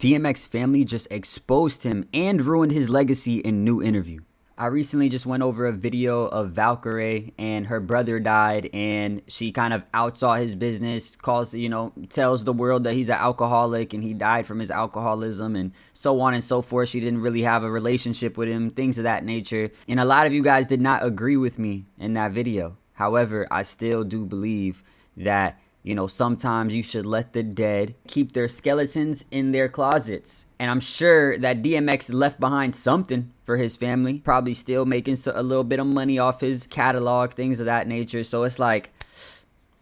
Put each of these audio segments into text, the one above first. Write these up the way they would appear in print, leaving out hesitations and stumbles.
DMX family just exposed him and ruined his legacy in new interview. I recently just went over a video of Valkyrie and her brother died and she kind of outs all his business, tells the world that he's an alcoholic and he died from his alcoholism and so on and so forth. She didn't really have a relationship with him, things of that nature. And a lot of you guys did not agree with me in that video. However, I still do believe that sometimes you should let the dead keep their skeletons in their closets. And I'm sure that DMX left behind something for his family. Probably still making a little bit of money off his catalog, things of that nature. So it's like,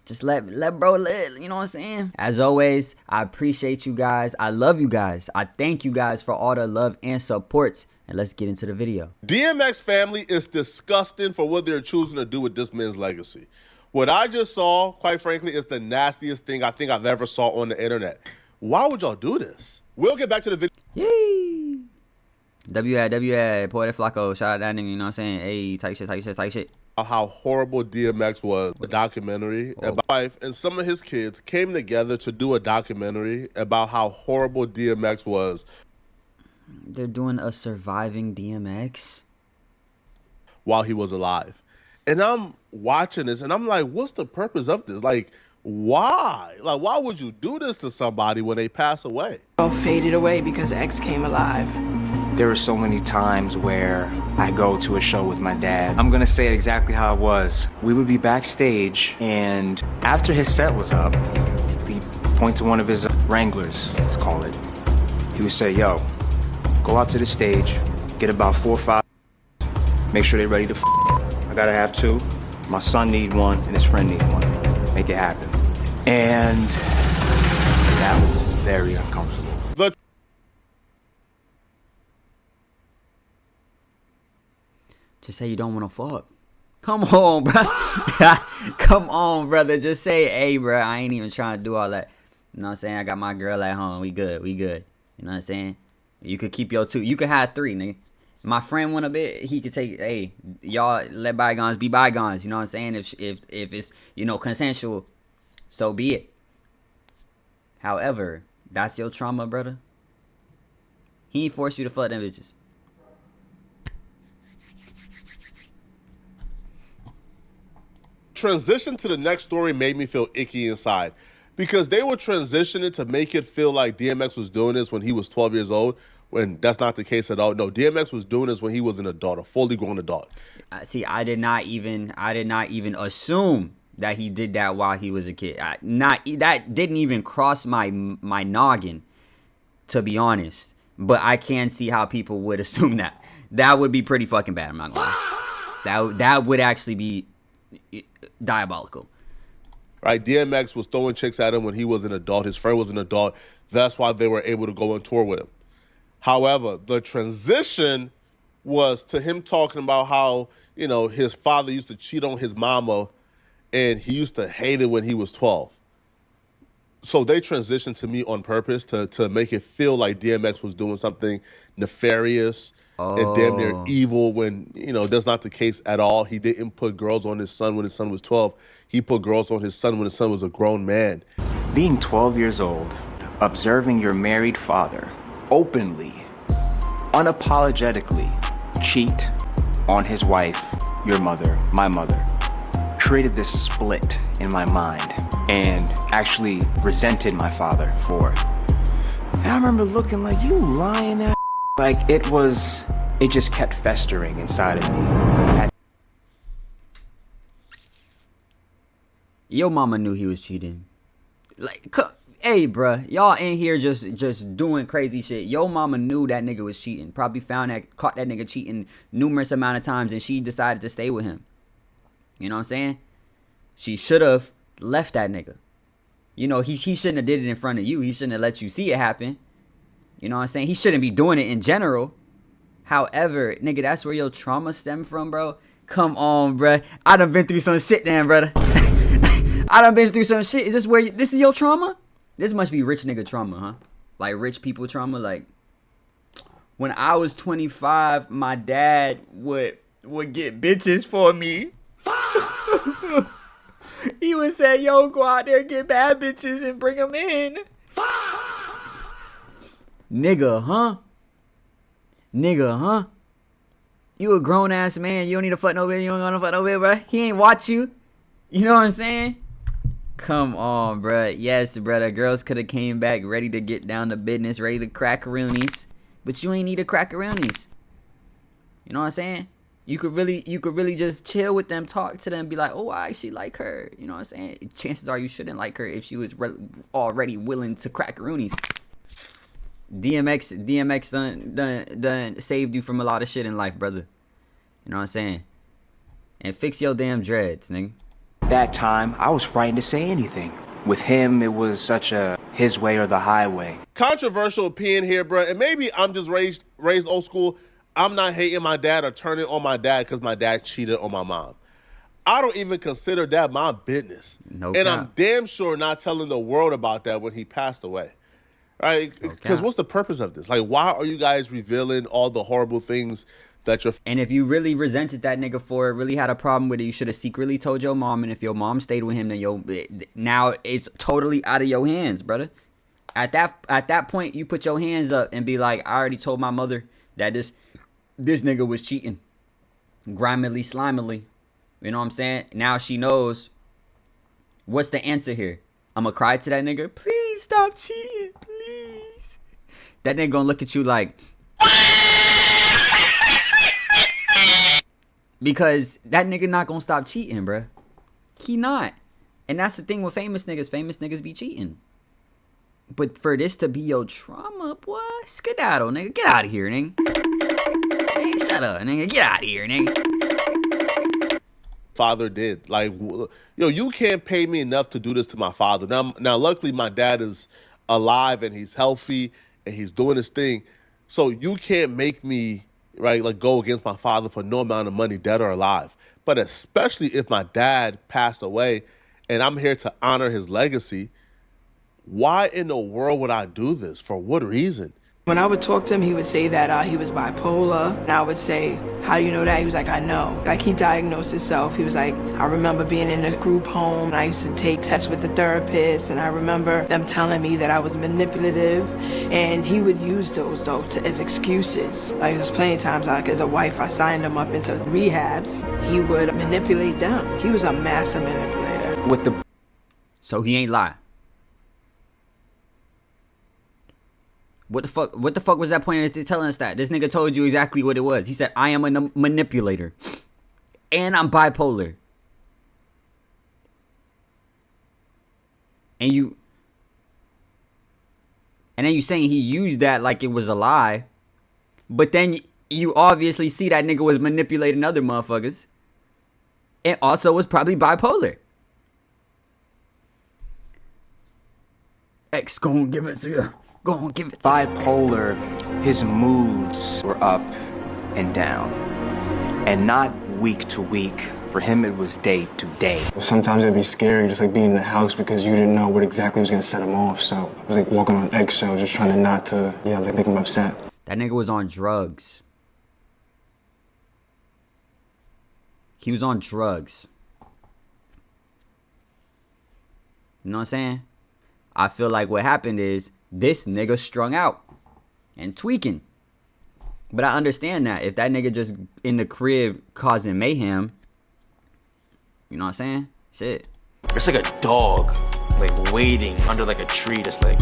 just let bro live, you know what I'm saying? As always, I appreciate you guys. I love you guys. I thank you guys for all the love and supports. And let's get into the video. DMX family is disgusting for what they're choosing to do with this man's legacy. What I just saw, quite frankly, is the nastiest thing I think I've ever saw on the internet. Why would y'all do this? We'll get back to the video. Yay! Poetic Flacco, shout out that nigga, you know what I'm saying? Hey, type shit. How horrible DMX was. A documentary about life, and some of his kids came together to do a documentary about how horrible DMX was. They're doing a surviving DMX? While he was alive. And I'm watching this and I'm like, what's the purpose of this? Like, why? Like, why would you do this to somebody when they pass away? All faded away because X came alive. There were so many times where I go to a show with my dad. I'm gonna say it exactly how it was. We would be backstage and after his set was up, he'd point to one of his Wranglers, let's call it. He would say, yo, go out to the stage, get about 4 or 5, make sure they're ready to I gotta have 2. My son need 1 and his friend need 1. Make it happen. And that was very uncomfortable. Just say you don't want to fuck. Come on, bro. Come on, brother. Just say, hey, bro, I ain't even trying to do all that. You know what I'm saying? I got my girl at home. We good. You know what I'm saying? You could keep your 2. You could have 3, nigga. My friend went a bit, he could take, hey, y'all let bygones be bygones, you know what I'm saying? If it's, consensual, so be it. However, that's your trauma, brother. He ain't force you to fuck them bitches. Transition to the next story made me feel icky inside because they were transitioning to make it feel like DMX was doing this when he was 12 years old. When that's not the case at all. No, DMX was doing this when he was an adult, a fully grown adult. See, I did not even assume that he did that while he was a kid. That didn't even cross my noggin, to be honest. But I can see how people would assume that. That would be pretty fucking bad. I'm not gonna lie. That would actually be diabolical. Right, DMX was throwing chicks at him when he was an adult. His friend was an adult. That's why they were able to go on tour with him. However, the transition was to him talking about how, his father used to cheat on his mama and he used to hate it when he was 12. So they transitioned to me on purpose to make it feel like DMX was doing something nefarious and damn near evil when, that's not the case at all. He didn't put girls on his son when his son was 12. He put girls on his son when his son was a grown man. Being 12 years old, observing your married father openly, unapologetically cheat on his wife, your mother, my mother, created this split in my mind and actually resented my father for it. And I remember looking like, you lying ass. Like it just kept festering inside of me. Your mama knew he was cheating. Like, hey, bruh, y'all in here just doing crazy shit. Yo mama knew that nigga was cheating. Probably caught that nigga cheating numerous amount of times and she decided to stay with him. You know what I'm saying? She should have left that nigga. He shouldn't have did it in front of you. He shouldn't have let you see it happen. You know what I'm saying? He shouldn't be doing it in general. However, nigga, that's where your trauma stem from, bro. Come on, bruh. I done been through some shit, damn, brother. I done been through some shit. Is this is your trauma? This must be rich nigga trauma, huh? Like rich people trauma. Like when I was 25, my dad would get bitches for me. He would say, yo, go out there, get bad bitches and bring them in. Nigga, huh? Nigga, huh? You a grown ass man. You don't need to fuck no bitch. You don't want to fuck no bitch, bro. He ain't watch you. You know what I'm saying? Come on, bruh. Yes, brother. Girls could have came back ready to get down to business, ready to crack roonies. But you ain't need to crack roonies. You know what I'm saying? You could really just chill with them, talk to them, be like, oh, I actually like her. You know what I'm saying? Chances are you shouldn't like her if she was already willing to crack roonies. DMX done saved you from a lot of shit in life, brother. You know what I'm saying? And fix your damn dreads, nigga. That time, I was frightened to say anything. With him, it was such a his way or the highway. Controversial opinion here, bro. And maybe I'm just raised old school. I'm not hating my dad or turning on my dad because my dad cheated on my mom. I don't even consider that my business. No and cap. I'm damn sure not telling the world about that when he passed away. Right? Because what's the purpose of this? Like, why are you guys revealing all the horrible things that you're... And if you really resented that nigga for it, really had a problem with it, you should have secretly told your mom. And if your mom stayed with him, then now it's totally out of your hands, brother. At that point, you put your hands up and be like, I already told my mother that this nigga was cheating. Grimily, slimily. You know what I'm saying? Now she knows. What's the answer here? I'm gonna cry to that nigga. Please stop cheating, please. That nigga gonna look at you like... Because that nigga not gonna stop cheating, bruh. He not. And that's the thing with famous niggas. Famous niggas be cheating. But for this to be your trauma, boy, skedaddle, nigga. Get out of here, nigga. Hey, shut up, nigga. Get out of here, nigga. Father did. Like, yo, you can't pay me enough to do this to my father. Now, luckily, my dad is alive and he's healthy and he's doing his thing. So you can't make me... right, like go against my father for no amount of money, dead or alive. But especially if my dad passed away and I'm here to honor his legacy, why in the world would I do this? For what reason? When I would talk to him, he would say that he was bipolar. And I would say, how do you know that? He was like, I know. Like, he diagnosed himself. He was like, I remember being in a group home. And I used to take tests with the therapist. And I remember them telling me that I was manipulative. And he would use those, though, as excuses. Like, there's plenty of times, like, as a wife, I signed him up into rehabs. He would manipulate them. He was a master manipulator. So he ain't lie. What the fuck was that point of telling us that? This nigga told you exactly what it was. He said, I am a manipulator. And I'm bipolar. And then you saying he used that like it was a lie. But then you obviously see that nigga was manipulating other motherfuckers. And also was probably bipolar. X gon' give it to you. Go on, give it to Bipolar, his moods were up and down. And not week to week. For him, it was day to day. Sometimes it'd be scary just like being in the house because you didn't know what exactly was gonna set him off. So it was like walking on eggshells, just trying to not to, like make him upset. That nigga was on drugs. He was on drugs. You know what I'm saying? I feel like what happened is this nigga strung out and tweaking. But I understand that. If that nigga just in the crib causing mayhem, you know what I'm saying? Shit. It's like a dog, like waiting under like a tree that's like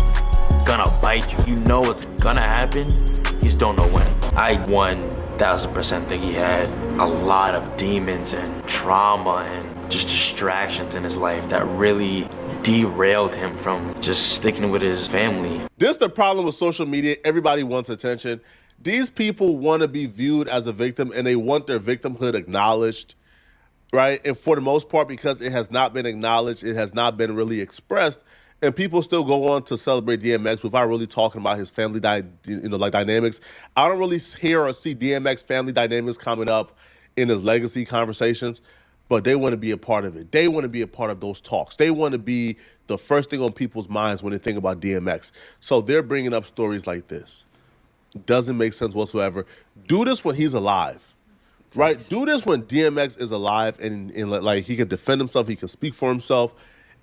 gonna bite you. You know it's gonna happen, you just don't know when. I 1000% think he had a lot of demons and trauma and just distractions in his life that really derailed him from just sticking with his family. This is the problem with social media. Everybody wants attention. These people want to be viewed as a victim and they want their victimhood acknowledged, right? And for the most part, because it has not been acknowledged, it has not been really expressed, and people still go on to celebrate DMX without really talking about his family dynamics. I don't really hear or see DMX family dynamics coming up in his legacy conversations, but they want to be a part of it. They want to be a part of those talks. They want to be the first thing on people's minds when they think about DMX. So they're bringing up stories like this. Doesn't make sense whatsoever. Do this when he's alive, right? Do this when DMX is alive and like he can defend himself, he can speak for himself,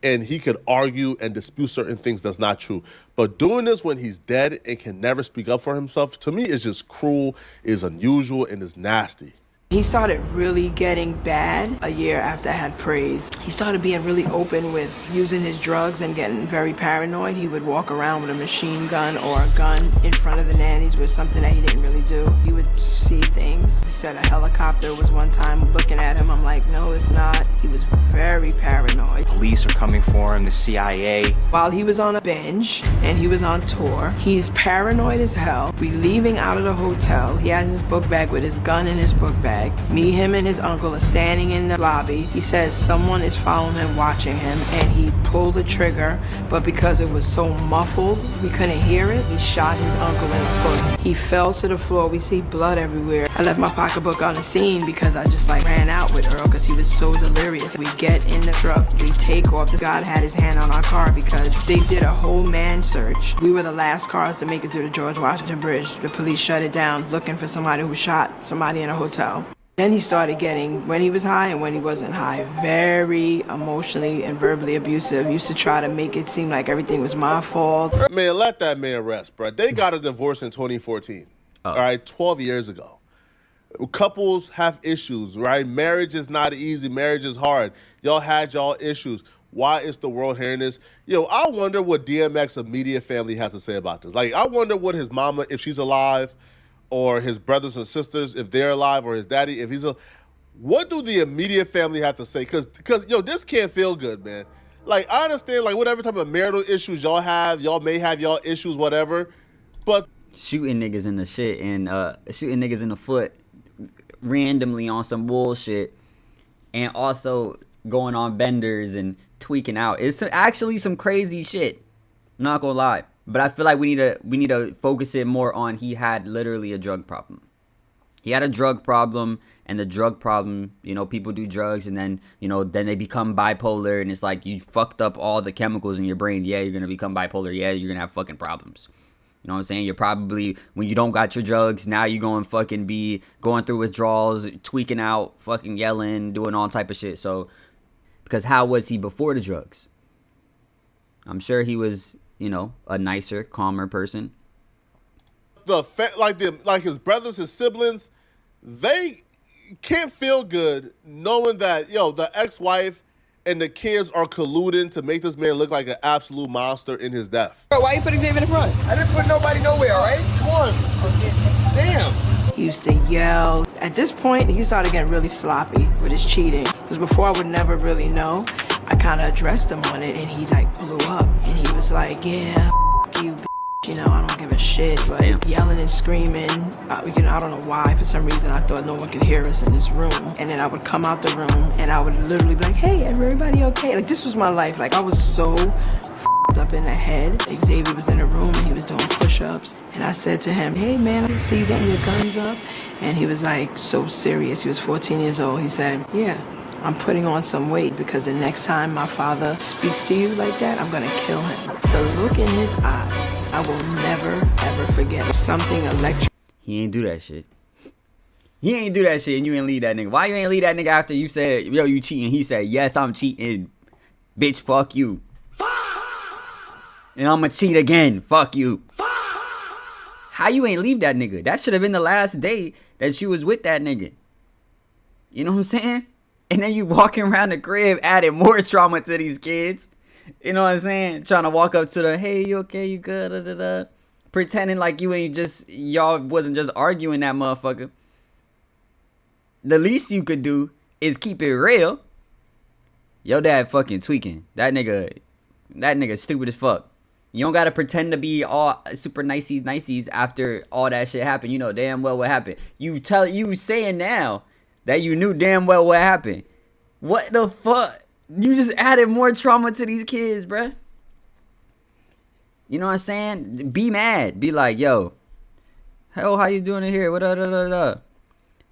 and he could argue and dispute certain things that's not true. But doing this when he's dead and can never speak up for himself, to me, is just cruel, is unusual, and is nasty. He started really getting bad a year after I had praise. He started being really open with using his drugs and getting very paranoid. He would walk around with a machine gun or a gun in front of the nannies, with something that he didn't really do. He would see things. He said a helicopter was one time looking at him. I'm like, no, it's not. He was very paranoid. Police are coming for him, the CIA. While he was on a binge and he was on tour, he's paranoid as hell. We leaving out of the hotel. He has his book bag with his gun in his book bag. Me, him, and his uncle are standing in the lobby. He says someone is following him, watching him, and he pulled the trigger, but because it was so muffled, we couldn't hear it. He shot his uncle in the foot. He fell to the floor. We see blood everywhere. I left my pocketbook on the scene because I just ran out with Earl because he was so delirious. We get in the truck, we take off. The God had his hand on our car because they did a whole man search. We were the last cars to make it through the George Washington Bridge. The police shut it down looking for somebody who shot somebody in a hotel. Then he started getting, when he was high and when he wasn't high, very emotionally and verbally abusive. He used to try to make it seem like everything was my fault. Man, let that man rest, bro. They got a divorce in 2014. All right, 12 years ago. Couples have issues, right? Marriage is not easy. Marriage is hard. Y'all had y'all issues. Why is the world hearing this? Yo, I wonder what DMX's immediate family has to say about this. Like, I wonder what his mama, if she's alive, or his brothers and sisters, if they're alive, or his daddy, if he's a... What do the immediate family have to say? Because yo, this can't feel good, man. Like, I understand, like, whatever type of marital issues y'all have, y'all may have y'all issues, whatever, but... Shooting niggas in the shit and shooting niggas in the foot randomly on some bullshit, and also going on benders and tweaking out. It's actually some crazy shit. I'm not gonna lie. But I feel like we need to focus it more on he had literally a drug problem. He had a drug problem, and the drug problem, you know, people do drugs and then, you know, then they become bipolar, and it's like you fucked up all the chemicals in your brain. Yeah, you're going to become bipolar. Yeah, you're going to have fucking problems. You know what I'm saying? You're probably, when you don't got your drugs, now you're going to fucking be going through withdrawals, tweaking out, fucking yelling, doing all type of shit. So, because how was he before the drugs? I'm sure he was, you know, a nicer, calmer person. Like his brothers, his siblings, they can't feel good knowing that, yo, the ex-wife and the kids are colluding to make this man look like an absolute monster in his death. Bro, why you put Xavier in the front? I didn't put nobody nowhere, all right? Come on. Damn. He used to yell. At this point, he started getting really sloppy with his cheating. Because before I would never really know, I kind of addressed him on it, and he like blew up. And he was like, yeah, you, you know, I don't give a shit. But yelling and screaming, you know, I don't know why. For some reason, I thought no one could hear us in this room. And then I would come out the room, and I would literally be like, hey, everybody okay? Like, this was my life. Like, I was so up in the head. Xavier was in the room, and he was doing push-ups. And I said to him, hey, man, I see you getting your guns up. And he was like so serious. He was 14 years old. He said, yeah, I'm putting on some weight because the next time my father speaks to you like that, I'm gonna kill him. The look in his eyes, I will never, ever forget. Something electric. He ain't do that shit. He ain't do that shit, and you ain't leave that nigga. Why you ain't leave that nigga after you said, yo, you cheating? He said, yes, I'm cheating. Bitch, fuck you. And I'm gonna cheat again. Fuck you. How you ain't leave that nigga? That should have been the last day that you was with that nigga. You know what I'm saying? And then you walking around the crib adding more trauma to these kids. You know what I'm saying? Trying to walk up to the, hey, you okay? You good? Da, da, da. Pretending like you ain't just, y'all wasn't just arguing that motherfucker. The least you could do is keep it real. Your dad fucking tweaking. That nigga stupid as fuck. You don't gotta pretend to be all super niceys after all that shit happened. You know damn well what happened. You saying now that you knew damn well what happened. What the fuck? You just added more trauma to these kids, bruh. You know what I'm saying? Be mad. Be like, yo, hell, how you doing in here? What up?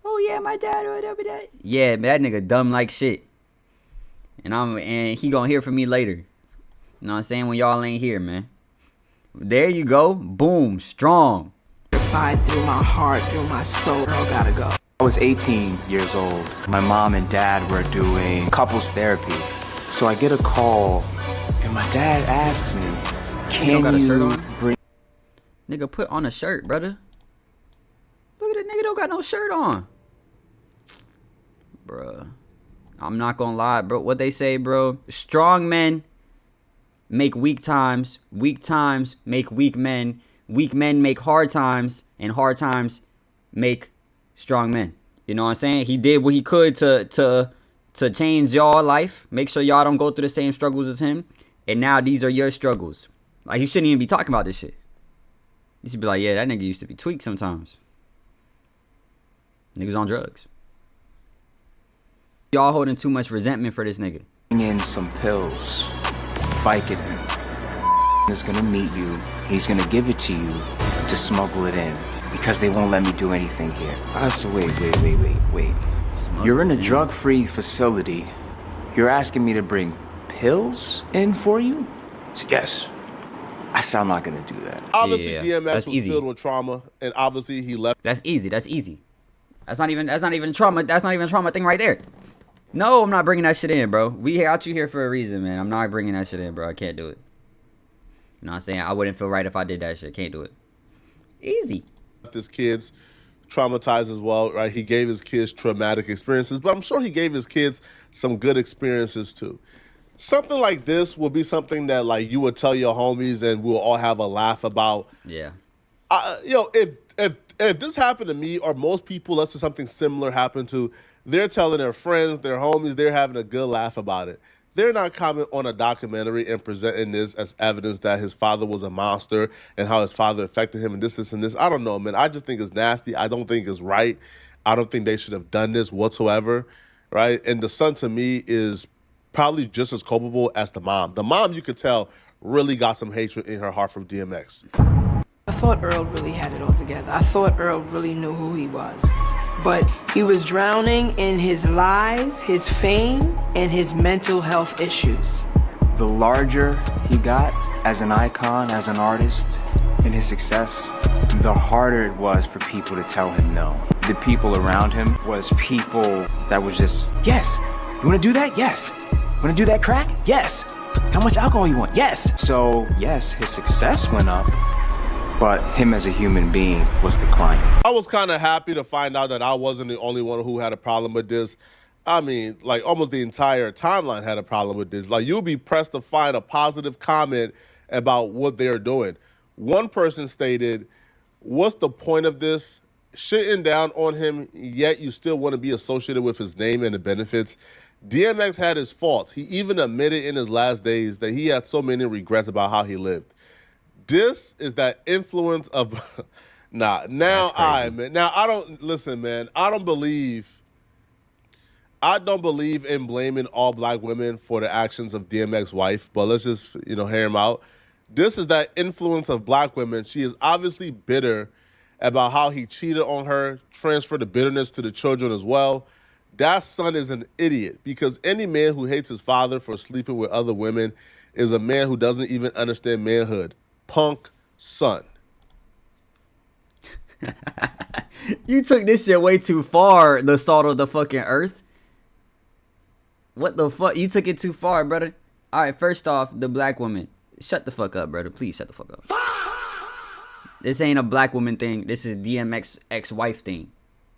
Oh yeah, my dad. What. Yeah, man, that nigga dumb like shit. And he gonna hear from me later. You know what I'm saying? When y'all ain't here, man. There you go. Boom. Strong. Fight through my heart, through my soul. Girl, gotta go. I was 18 years old. My mom and dad were doing couples therapy. So I get a call my dad asked me, don't got can a shirt you on? bring Nigga, put on a shirt, brother. Look at that nigga, don't got no shirt on. Bruh. I'm not gonna lie, bro. What they say, bro. Strong men make weak times. Weak times make weak men. Weak men make hard times. And hard times make strong men. You know what I'm saying? He did what he could to change y'all life. Make sure y'all don't go through the same struggles as him. And now these are your struggles. Like, you shouldn't even be talking about this shit. You should be like, yeah, that nigga used to be tweaked sometimes. Niggas on drugs. Y'all holding too much resentment for this nigga. in some pills? Vicodin is gonna meet you. He's gonna give it to you to smuggle it in because they won't let me do anything here. I said, wait. You're in a drug-free facility. You're asking me to bring pills in for you? Yes. I said I'm not gonna do that. Obviously, Yeah, DMX that's was easy. filled with trauma, and obviously he left. That's easy. That's not even trauma. That's not even a trauma thing right there. No, I'm not bringing that shit in, bro. We got you here for a reason, man. I'm not bringing that shit in, bro. I can't do it. You know what I'm saying? I wouldn't feel right if I did that shit. Can't do it. Easy. His kids traumatized as well, right? He gave his kids traumatic experiences, but I'm sure he gave his kids some good experiences too. Something like this will be something that like you would tell your homies and we'll all have a laugh about. Yeah. If this happened to me or most people, let's say something similar happened to, they're telling their friends, their homies, they're having a good laugh about it. They're not commenting on a documentary and presenting this as evidence that his father was a monster and how his father affected him and this, and this. I don't know, man. I just think it's nasty. I don't think it's right. I don't think they should have done this whatsoever, right? And the son, to me, is probably just as culpable as the mom. The mom, you could tell, really got some hatred in her heart from DMX. I thought Earl really had it all together. I thought Earl really knew who he was. But he was drowning in his lies, his fame, and his mental health issues. The larger he got as an icon, as an artist, in his success, the harder it was for people to tell him no. The people around him was people that was just, yes, you wanna do that? Yes. Wanna do that crack? Yes. How much alcohol you want? Yes. So yes, his success went up, but him as a human being was declining. I was kind of happy to find out that I wasn't the only one who had a problem with this. I mean, like almost the entire timeline had a problem with this. Like you'll be pressed to find a positive comment about what they're doing. One person stated, what's the point of this? Shitting down on him, yet you still want to be associated with his name and the benefits. DMX had his faults. He even admitted in his last days that he had so many regrets about how he lived. This is that influence of, I don't, listen, man, I don't believe in blaming all black women for the actions of DMX's wife, but let's just, hear him out. This is that influence of black women. She is obviously bitter about how he cheated on her, transferred the bitterness to the children as well. That son is an idiot because any man who hates his father for sleeping with other women is a man who doesn't even understand manhood. Punk son. You took this shit way too far, the salt of the fucking earth. What the fuck? You took it too far, brother. All right, first off, the black woman. Shut the fuck up, brother. Please shut the fuck up. This ain't a black woman thing. This is DMX ex-wife thing.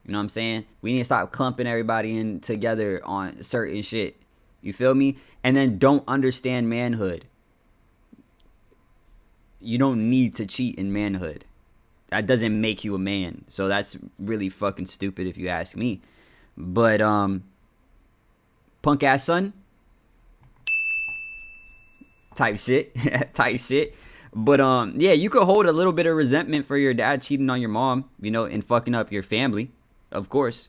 You know what I'm saying? We need to stop clumping everybody in together on certain shit. You feel me? And then don't understand manhood. You don't need to cheat in manhood. That doesn't make you a man. So that's really fucking stupid if you ask me. But punk ass son type shit. Type shit. But yeah, you could hold a little bit of resentment for your dad cheating on your mom, and fucking up your family. Of course.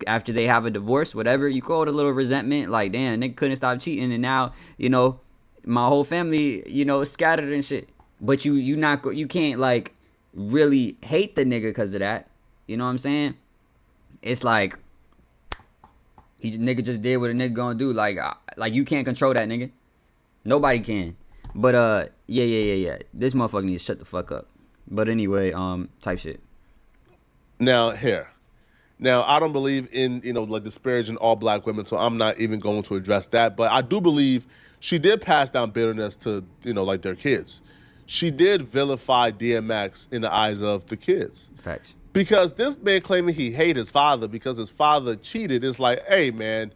After they have a divorce, whatever, you could hold a little resentment like, damn, they couldn't stop cheating and now, my whole family, is scattered and shit. But you can't like really hate the nigga because of that. You know what I'm saying? It's like nigga just did what a nigga gonna do. Like you can't control that nigga. Nobody can. But yeah. This motherfucker needs to shut the fuck up. But anyway, type shit. Now here, Now, I don't believe in, like disparaging all black women, so I'm not even going to address that. But I do believe she did pass down bitterness to, like their kids. She did vilify DMX in the eyes of the kids. Facts. Because this man claiming he hated his father because his father cheated, it's like, hey, man.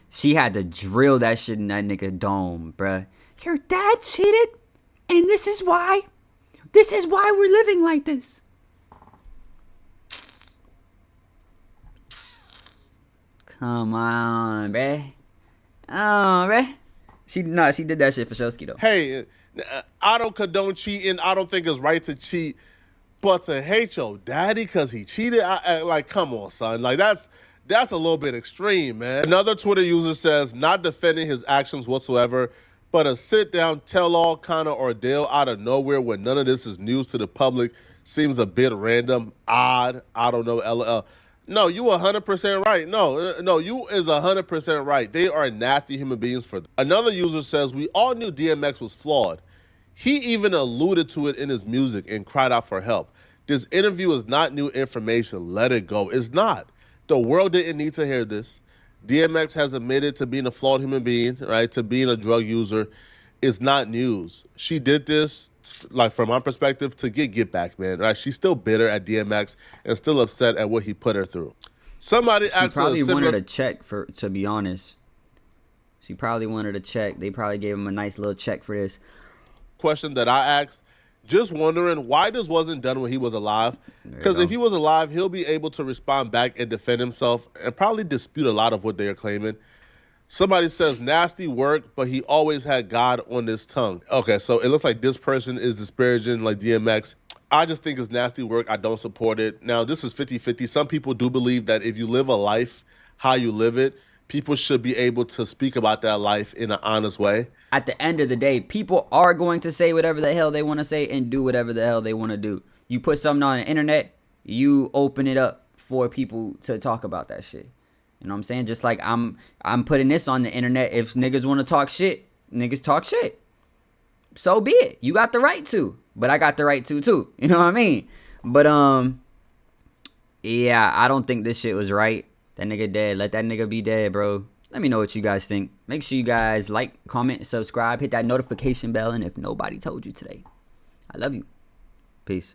She had to drill that shit in that nigga dome, bruh. Your dad cheated, and this is why we're living like this. Come on, bruh. Oh, bruh. She did that shit for Showski, though. Hey, I don't condone cheating. I don't think it's right to cheat. But to hate your daddy because he cheated, like, come on, son. Like, that's a little bit extreme, man. Another Twitter user says, not defending his actions whatsoever, but a sit-down, tell-all kind of ordeal out of nowhere when none of this is news to the public seems a bit random, odd, I don't know, LL. No, you 100% right. No, you is 100% right. They are nasty human beings for that. Another user says, we all knew DMX was flawed. He even alluded to it in his music and cried out for help. This interview is not new information. Let it go. It's not. The world didn't need to hear this. DMX has admitted to being a flawed human being, right? To being a drug user. It's not news. She did this, like from my perspective, to get back, man. Right? She's still bitter at DMX and still upset at what he put her through. Somebody asked She probably wanted a check to be honest. She probably wanted a check. They probably gave him a nice little check for this. Question that I asked, just wondering why this wasn't done when he was alive. Because if he was alive, he'll be able to respond back and defend himself and probably dispute a lot of what they are claiming. Somebody says, nasty work, but he always had God on his tongue. Okay, so it looks like this person is disparaging like DMX. I just think it's nasty work. I don't support it. Now, this is 50-50. Some people do believe that if you live a life how you live it, people should be able to speak about that life in an honest way. At the end of the day, people are going to say whatever the hell they want to say and do whatever the hell they want to do. You put something on the internet, you open it up for people to talk about that shit. You know what I'm saying? Just like I'm putting this on the internet. If niggas want to talk shit, niggas talk shit. So be it. You got the right to. But I got the right to too. You know what I mean? But yeah, I don't think this shit was right. That nigga dead. Let that nigga be dead, bro. Let me know what you guys think. Make sure you guys like, comment, subscribe, hit that notification bell, and if nobody told you today, I love you. Peace.